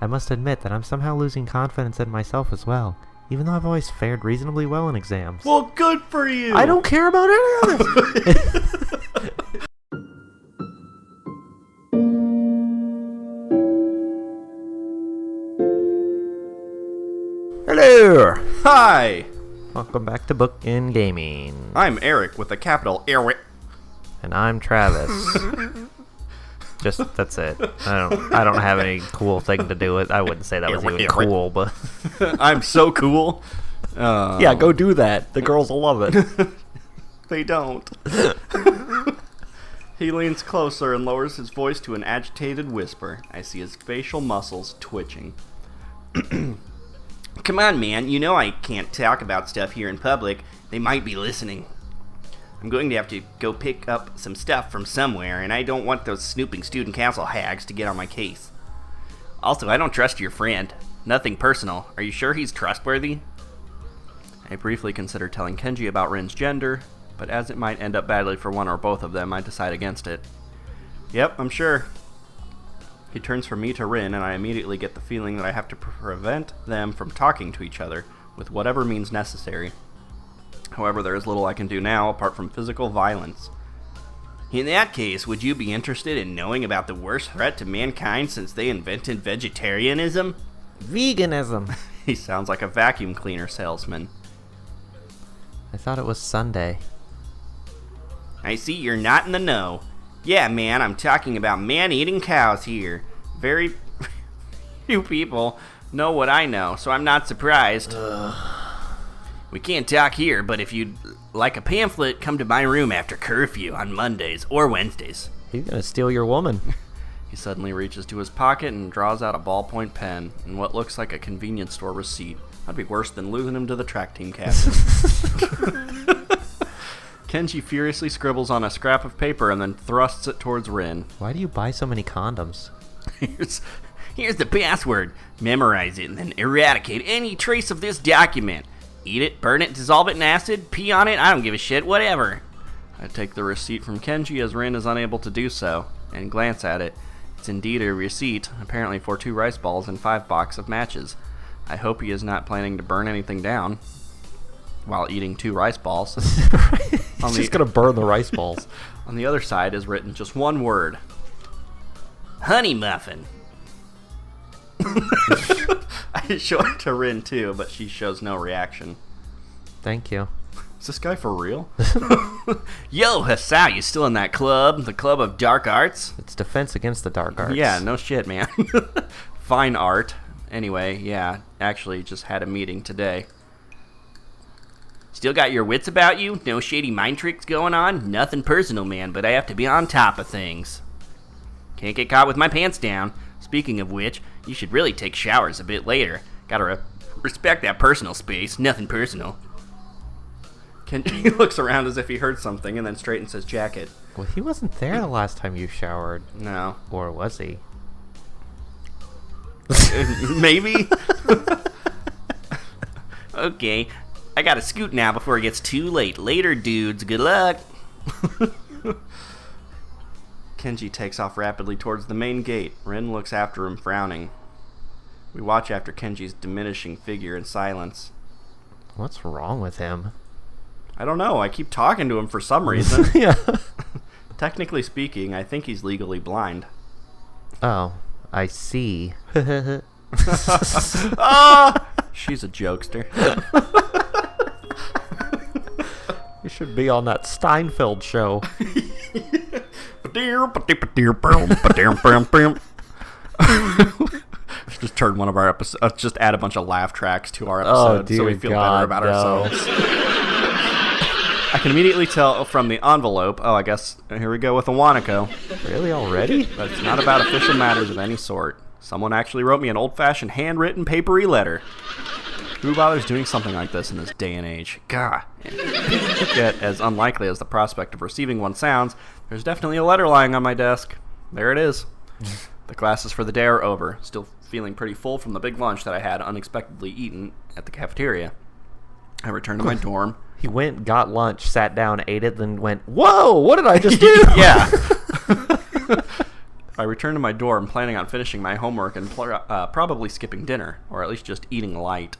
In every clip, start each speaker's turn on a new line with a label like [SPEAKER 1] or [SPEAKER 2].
[SPEAKER 1] I must admit that I'm somehow losing confidence in myself as well, even though I've always fared reasonably well in exams.
[SPEAKER 2] Well, good for you!
[SPEAKER 1] I don't care about any of this! Hello!
[SPEAKER 2] Hi!
[SPEAKER 1] Welcome back to Bookend Gaming.
[SPEAKER 2] I'm Eric with a capital Eric.
[SPEAKER 1] And I'm Travis. That's it. I don't have any cool thing to do with. I wouldn't say that was even cool, but
[SPEAKER 2] I'm so cool.
[SPEAKER 1] Yeah, go do that. The girls will love it.
[SPEAKER 2] They don't. He leans closer and lowers his voice to an agitated whisper. I see his facial muscles twitching. Come on, man. You know I can't talk about stuff here in public. They might be listening. I'm going to have to go pick up some stuff from somewhere, and I don't want those snooping student council hags to get on my case. Also, I don't trust your friend. Nothing personal. Are you sure he's trustworthy? I briefly consider telling Kenji about Rin's gender, but as it might end up badly for one or both of them, I decide against it. Yep, I'm sure. He turns from me to Rin, and I immediately get the feeling that I have to prevent them from talking to each other, with whatever means necessary. However, there is little I can do now, apart from physical violence. In that case, would you be interested in knowing about the worst threat to mankind since they invented vegetarianism?
[SPEAKER 1] Veganism.
[SPEAKER 2] He sounds like a vacuum cleaner salesman.
[SPEAKER 1] I thought it was Sunday.
[SPEAKER 2] I see you're not in the know. Yeah, man, I'm talking about man-eating cows here. Very few people know what I know, so I'm not surprised. We can't talk here, but if you'd like a pamphlet, come to my room after curfew on Mondays or Wednesdays.
[SPEAKER 1] He's gonna steal your woman.
[SPEAKER 2] He suddenly reaches to his pocket and draws out a ballpoint pen and what looks like a convenience store receipt. That'd be worse than losing him to the track team captain. Kenji furiously scribbles on a scrap of paper and then thrusts it towards Rin.
[SPEAKER 1] Why do you buy so many condoms?
[SPEAKER 2] Here's the password. Memorize it and then eradicate any trace of this document. Eat it, burn it, dissolve it in acid, pee on it, I don't give a shit, whatever. I take the receipt from Kenji as Rin is unable to do so, and glance at it. It's indeed a receipt, apparently for 2 rice balls and 5 boxes of matches. I hope he is not planning to burn anything down while eating 2 rice balls.
[SPEAKER 1] He's just gonna burn the rice balls.
[SPEAKER 2] On the other side is written just one word. Honey muffin. I show it to Rin too, but she shows no reaction.
[SPEAKER 1] Thank you.
[SPEAKER 2] Is this guy for real? Yo, Hisao, you still in that club? The Club of Dark Arts?
[SPEAKER 1] It's Defense Against the Dark Arts.
[SPEAKER 2] Yeah, no shit, man. Fine art. Anyway, yeah, actually just had a meeting today. Still got your wits about you? No shady mind tricks going on? Nothing personal, man, but I have to be on top of things. Can't get caught with my pants down. Speaking of which, you should really take showers a bit later. Gotta respect that personal space. Nothing personal. Kenji looks around as if he heard something and then straightens his jacket.
[SPEAKER 1] Well, he wasn't there the last time you showered.
[SPEAKER 2] No.
[SPEAKER 1] Or was he?
[SPEAKER 2] Maybe? Okay. I gotta scoot now before it gets too late. Later, dudes. Good luck. Kenji takes off rapidly towards the main gate. Rin looks after him, frowning. We watch after Kenji's diminishing figure in silence.
[SPEAKER 1] What's wrong with him?
[SPEAKER 2] I don't know. I keep talking to him for some reason.
[SPEAKER 1] Yeah.
[SPEAKER 2] Technically speaking, I think he's legally blind.
[SPEAKER 1] Oh, I see.
[SPEAKER 2] Ah! She's a jokester.
[SPEAKER 1] You should be on that Steinfeld show.
[SPEAKER 2] Just turn one of our episodes. Just add a bunch of laugh tracks to our episode so we feel better about ourselves. I can immediately tell from the envelope. Oh, I guess here we go with Iwanako.
[SPEAKER 1] Really, already?
[SPEAKER 2] But it's not about official matters of any sort. Someone actually wrote me an old-fashioned handwritten papery letter. Who bothers doing something like this in this day and age? God. Yet, as unlikely as the prospect of receiving one sounds, there's definitely a letter lying on my desk. There it is. The classes for the day are over. Still feeling pretty full from the big lunch that I had unexpectedly eaten at the cafeteria. I returned to my dorm.
[SPEAKER 1] He went, got lunch, sat down, ate it, then went, whoa, what did I just do?
[SPEAKER 2] Yeah.
[SPEAKER 3] I returned to my dorm planning on finishing my homework and probably skipping dinner, or at least just eating light.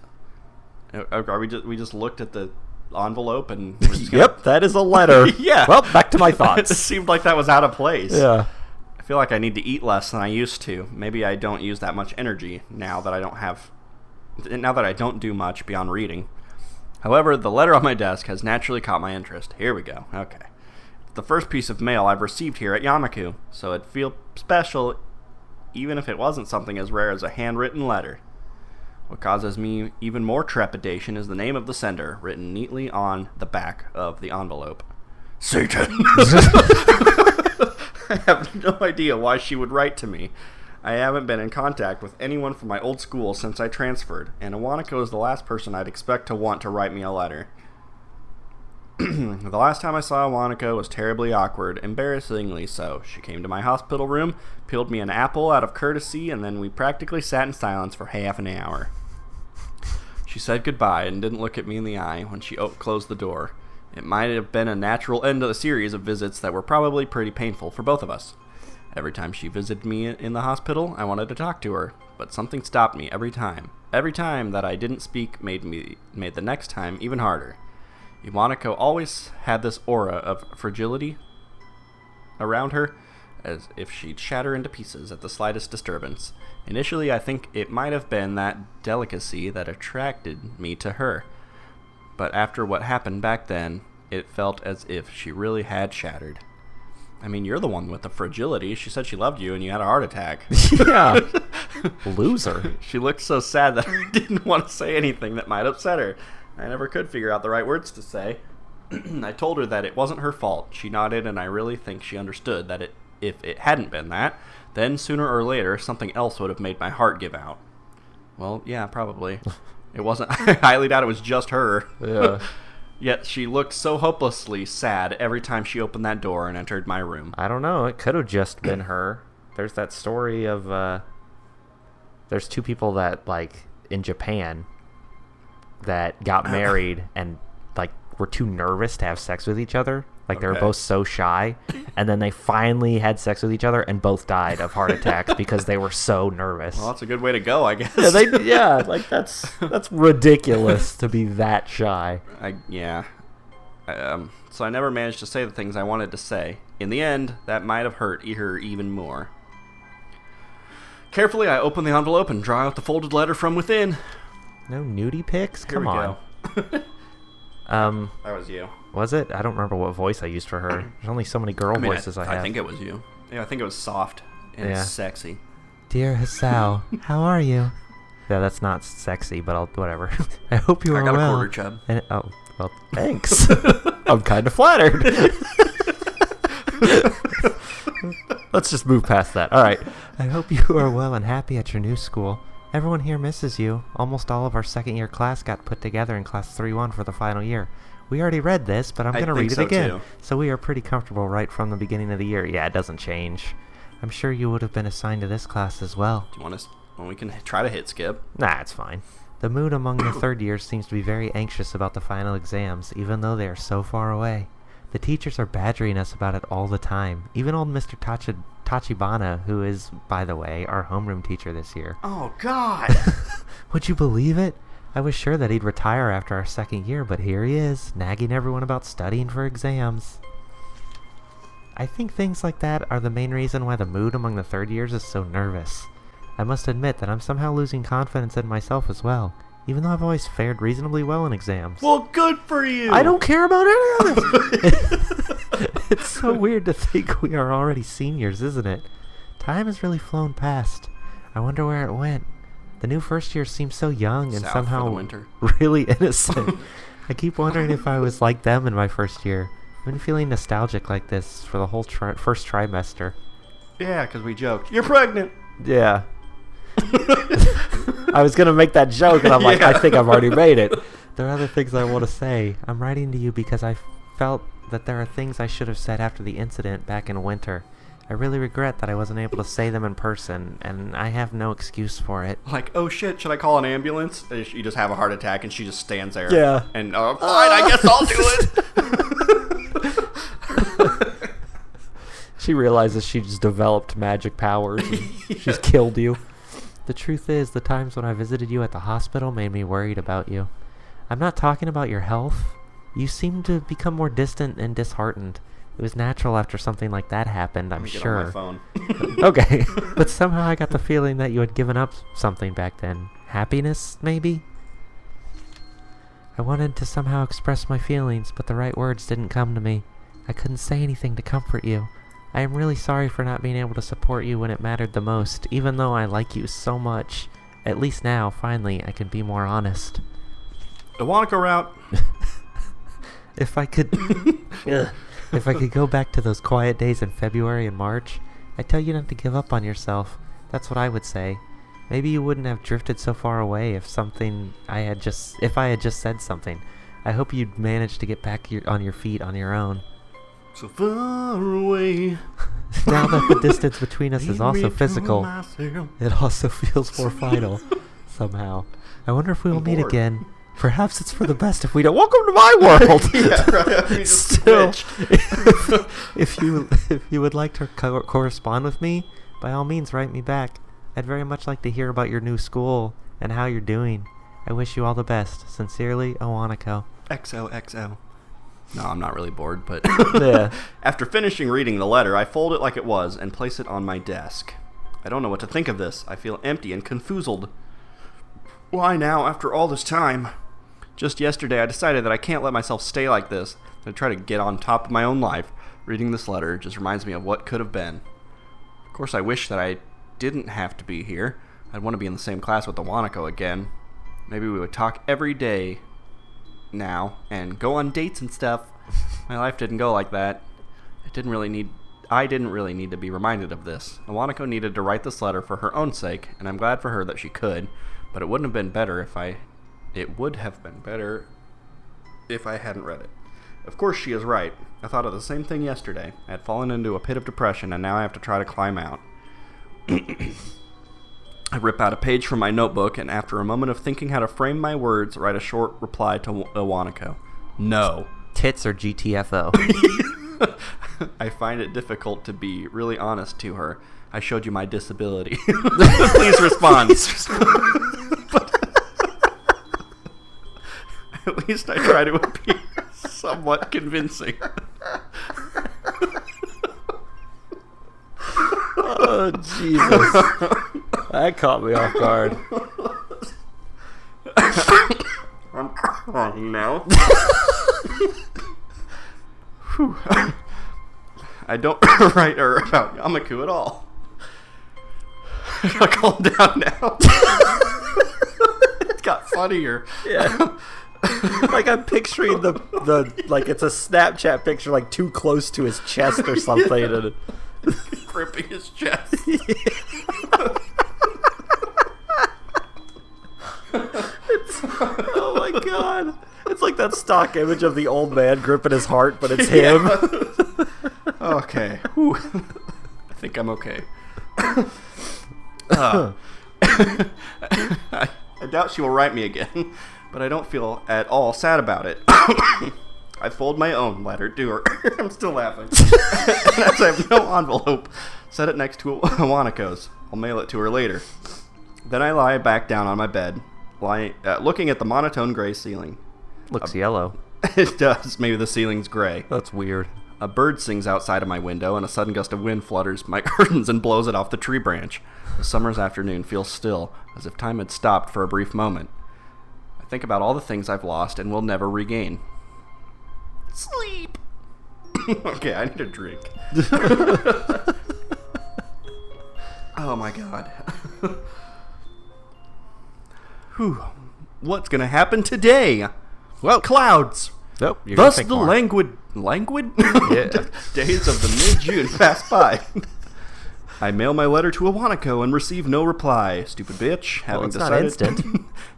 [SPEAKER 3] Are we just looked at the envelope and we're just
[SPEAKER 4] Yep, that is a letter.
[SPEAKER 3] Yeah.
[SPEAKER 4] Well, back to my
[SPEAKER 3] It
[SPEAKER 4] thoughts.
[SPEAKER 3] seemed like that was out of place.
[SPEAKER 4] Yeah.
[SPEAKER 3] I feel like I need to eat less than I used to. Maybe I don't use that much energy now that I don't do much beyond reading. However, the letter on my desk has naturally caught my interest. Here we go. Okay. It's the first piece of mail I've received here at Iwanako, so it'd feel special even if it wasn't something as rare as a handwritten letter. What causes me even more trepidation is the name of the sender, written neatly on the back of the envelope. Satan! I have no idea why she would write to me. I haven't been in contact with anyone from my old school since I transferred, and Iwanako is the last person I'd expect to want to write me a letter. The last time I saw Iwanako was terribly awkward, embarrassingly so. She came to my hospital room, peeled me an apple out of courtesy, and then we practically sat in silence for half an hour. She said goodbye and didn't look at me in the eye when she closed the door. It might have been a natural end to the series of visits that were probably pretty painful for both of us. Every time she visited me in the hospital, I wanted to talk to her, but something stopped me every time. Every time that I didn't speak made the next time even harder. Iwanako always had this aura of fragility around her, as if she'd shatter into pieces at the slightest disturbance. Initially, I think it might have been that delicacy that attracted me to her. But after what happened back then, it felt as if she really had shattered. I mean, you're the one with the fragility. She said she loved you and you had a heart attack.
[SPEAKER 4] Yeah. Loser.
[SPEAKER 3] She looked so sad that I didn't want to say anything that might upset her. I never could figure out the right words to say. I told her that it wasn't her fault. She nodded, and I really think she understood that if it hadn't been that, then sooner or later something else would have made my heart give out. Well, yeah, probably. It wasn't. I highly doubt it was just her.
[SPEAKER 4] Yeah.
[SPEAKER 3] Yet she looked so hopelessly sad every time she opened that door and entered my room.
[SPEAKER 4] I don't know. It could have just been her. There's that story of there's two people that, like, in Japan that got married and, like, were too nervous to have sex with each other. Like, they were both so shy, and then they finally had sex with each other and both died of heart attacks because they were so nervous.
[SPEAKER 3] Well, that's a good way to go, I guess.
[SPEAKER 4] Yeah, like, that's ridiculous to be that shy.
[SPEAKER 3] So I never managed to say the things I wanted to say. In the end, that might have hurt her even more. Carefully, I open the envelope and draw out the folded letter from within.
[SPEAKER 4] No nudie pics? Come on.
[SPEAKER 3] Here we go. That was you.
[SPEAKER 4] Was it? I don't remember what voice I used for her. There's only so many girl voices I have.
[SPEAKER 3] I think it was you. Yeah, I think it was soft and sexy.
[SPEAKER 1] Dear Hisao, how are you?
[SPEAKER 4] Yeah, that's not sexy, but whatever. I hope you are
[SPEAKER 3] I got
[SPEAKER 4] well.
[SPEAKER 3] a quarter chub.
[SPEAKER 4] And, oh, well, thanks. I'm kind of flattered. Let's just move past that. All right.
[SPEAKER 1] I hope you are well and happy at your new school. Everyone here misses you. Almost all of our second-year class got put together in Class 3-1 for the final year. We already read this, but I'm going to read it again.
[SPEAKER 3] Too.
[SPEAKER 1] So we are pretty comfortable right from the beginning of the year. Yeah, it doesn't change. I'm sure you would have been assigned to this class as well.
[SPEAKER 3] Do you want us? Well, we can try to hit skip.
[SPEAKER 4] Nah, it's fine.
[SPEAKER 1] The mood among the third years seems to be very anxious about the final exams, even though they are so far away. The teachers are badgering us about it all the time. Even old Mr. Tachibana, who is, by the way, our homeroom teacher this year.
[SPEAKER 3] Oh, God!
[SPEAKER 1] Would you believe it? I was sure that he'd retire after our second year, but here he is, nagging everyone about studying for exams. I think things like that are the main reason why the mood among the third years is so nervous. I must admit that I'm somehow losing confidence in myself as well, even though I've always fared reasonably well in exams.
[SPEAKER 3] Well, good for you!
[SPEAKER 1] I don't care about any of this! It's so weird to think we are already seniors, isn't it? Time has really flown past. I wonder where it went. The new first year seems so young and
[SPEAKER 3] South
[SPEAKER 1] somehow
[SPEAKER 3] for the winter.
[SPEAKER 1] really innocent. I keep wondering if I was like them in my first year. I've been feeling nostalgic like this for the whole first trimester.
[SPEAKER 3] Yeah, because we joked. You're pregnant!
[SPEAKER 4] Yeah. I was going to make that joke, and I'm like, I think I've already made it.
[SPEAKER 1] There are other things I want to say. I'm writing to you because I felt that there are things I should have said after the incident back in winter. I really regret that I wasn't able to say them in person, and I have no excuse for it.
[SPEAKER 3] Like, oh shit, should I call an ambulance? You just have a heart attack and she just stands there.
[SPEAKER 4] Yeah.
[SPEAKER 3] And, fine, I guess I'll do it.
[SPEAKER 4] She realizes she's developed magic powers and she's killed you.
[SPEAKER 1] The truth is, the times when I visited you at the hospital made me worried about you. I'm not talking about your health. You seem to become more distant and disheartened. It was natural after something like that happened, I'm sure.
[SPEAKER 3] Get on my phone.
[SPEAKER 1] Okay, but somehow I got the feeling that you had given up something back then. Happiness, maybe? I wanted to somehow express my feelings, but the right words didn't come to me. I couldn't say anything to comfort you. I am really sorry for not being able to support you when it mattered the most, even though I like you so much. At least now, finally, I can be more honest.
[SPEAKER 3] Iwanako route.
[SPEAKER 1] If I could... If I could go back to those quiet days in February and March, I'd tell you not to give up on yourself. That's what I would say. Maybe you wouldn't have drifted so far away if I had just said something. I hope you'd manage to get back on your feet on your own.
[SPEAKER 3] So far away.
[SPEAKER 1] Now that the distance between us is also physical, it also feels more final, somehow. I wonder if we will meet
[SPEAKER 3] bored.
[SPEAKER 1] again. Perhaps it's for the best if we don't. Welcome to my world!
[SPEAKER 3] Yeah, right. We just
[SPEAKER 1] Still,
[SPEAKER 3] switched.
[SPEAKER 1] if you would like to correspond with me, by all means write me back. I'd very much like to hear about your new school and how you're doing. I wish you all the best. Sincerely, Iwanako.
[SPEAKER 3] XOXO. No, I'm not really bored, but
[SPEAKER 1] Yeah.
[SPEAKER 3] after finishing reading the letter, I fold it like it was and place it on my desk. I don't know what to think of this. I feel empty and confoozled. Why now, after all this time? Just yesterday, I decided that I can't let myself stay like this. I try to get on top of my own life. Reading this letter just reminds me of what could have been. Of course, I wish that I didn't have to be here. I'd want to be in the same class with Iwanako again. Maybe we would talk every day now and go on dates and stuff. My life didn't go like that. I didn't really need to be reminded of this. Iwanako needed to write this letter for her own sake, and I'm glad for her that she could, but it would have been better if I hadn't read it. Of course she is right. I thought of the same thing yesterday. I had fallen into a pit of depression, and now I have to try to climb out. I rip out a page from my notebook, and after a moment of thinking how to frame my words, write a short reply to Iwanako. No.
[SPEAKER 1] Tits or GTFO?
[SPEAKER 3] I find it difficult to be really honest to her. I showed you my disability. Please respond. At least I try to appear somewhat convincing.
[SPEAKER 4] Oh, Jesus. That caught me off guard.
[SPEAKER 3] I'm crying now. I don't write her about Yamaku at all. I gotta calm down now. It got funnier.
[SPEAKER 4] Yeah. Like I'm picturing the like it's a Snapchat picture like too close to his chest or something. And
[SPEAKER 3] Gripping his chest.
[SPEAKER 4] oh my god. It's like that stock image of the old man gripping his heart, but it's him.
[SPEAKER 3] Okay. Whew. I think I'm okay. I doubt she will write me again, but I don't feel at all sad about it. I fold my own letter to her. I'm still laughing. And as I have no envelope, set it next to Iwanako's. I'll mail it to her later. Then I lie back down on my bed, looking at the monotone gray ceiling.
[SPEAKER 1] Looks yellow.
[SPEAKER 3] It does. Maybe the ceiling's gray.
[SPEAKER 1] That's weird.
[SPEAKER 3] A bird sings outside of my window, and a sudden gust of wind flutters my curtains and blows it off the tree branch. The summer's afternoon feels still, as if time had stopped for a brief moment. I think about all the things I've lost and will never regain. Sleep! Okay, I need a drink. Oh my god. Whew. What's gonna happen today? Well, clouds!
[SPEAKER 1] Nope. You're
[SPEAKER 3] Thus
[SPEAKER 1] gonna take
[SPEAKER 3] the
[SPEAKER 1] more.
[SPEAKER 3] languid
[SPEAKER 1] Yeah.
[SPEAKER 3] days of the mid-June pass by. I mail my letter to Iwanako and receive no reply. Stupid bitch.
[SPEAKER 1] Well, it's not instant.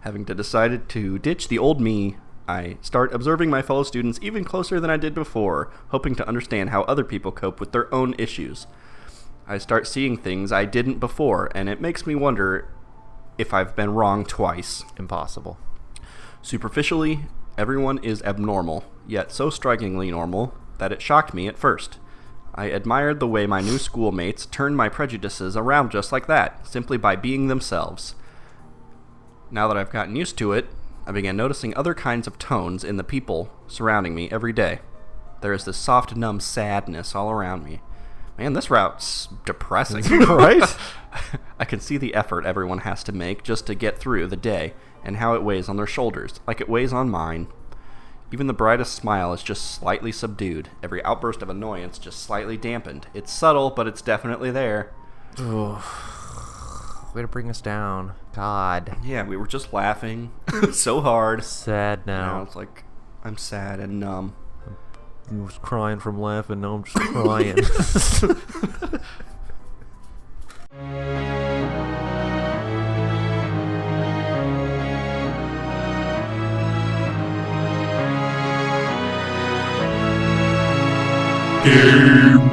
[SPEAKER 3] Having decided to ditch the old me, I start observing my fellow students even closer than I did before, hoping to understand how other people cope with their own issues. I start seeing things I didn't before, and it makes me wonder if I've been wrong twice.
[SPEAKER 1] Impossible.
[SPEAKER 3] Superficially, everyone is abnormal, yet so strikingly normal that it shocked me at first. I admired the way my new schoolmates turned my prejudices around just like that, simply by being themselves. Now that I've gotten used to it, I began noticing other kinds of tones in the people surrounding me every day. There is this soft, numb sadness all around me. Man, this route's depressing.
[SPEAKER 4] Right?
[SPEAKER 3] I can see the effort everyone has to make just to get through the day, and how it weighs on their shoulders, like it weighs on mine. Even the brightest smile is just slightly subdued, every outburst of annoyance just slightly dampened. It's subtle, but it's definitely there.
[SPEAKER 4] Way to bring us down. God.
[SPEAKER 3] Yeah, we were just laughing so hard.
[SPEAKER 4] Sad
[SPEAKER 3] Now
[SPEAKER 4] now.
[SPEAKER 3] it's like, I'm sad and numb.
[SPEAKER 4] I was crying from laughing, now I'm just crying.
[SPEAKER 5] Game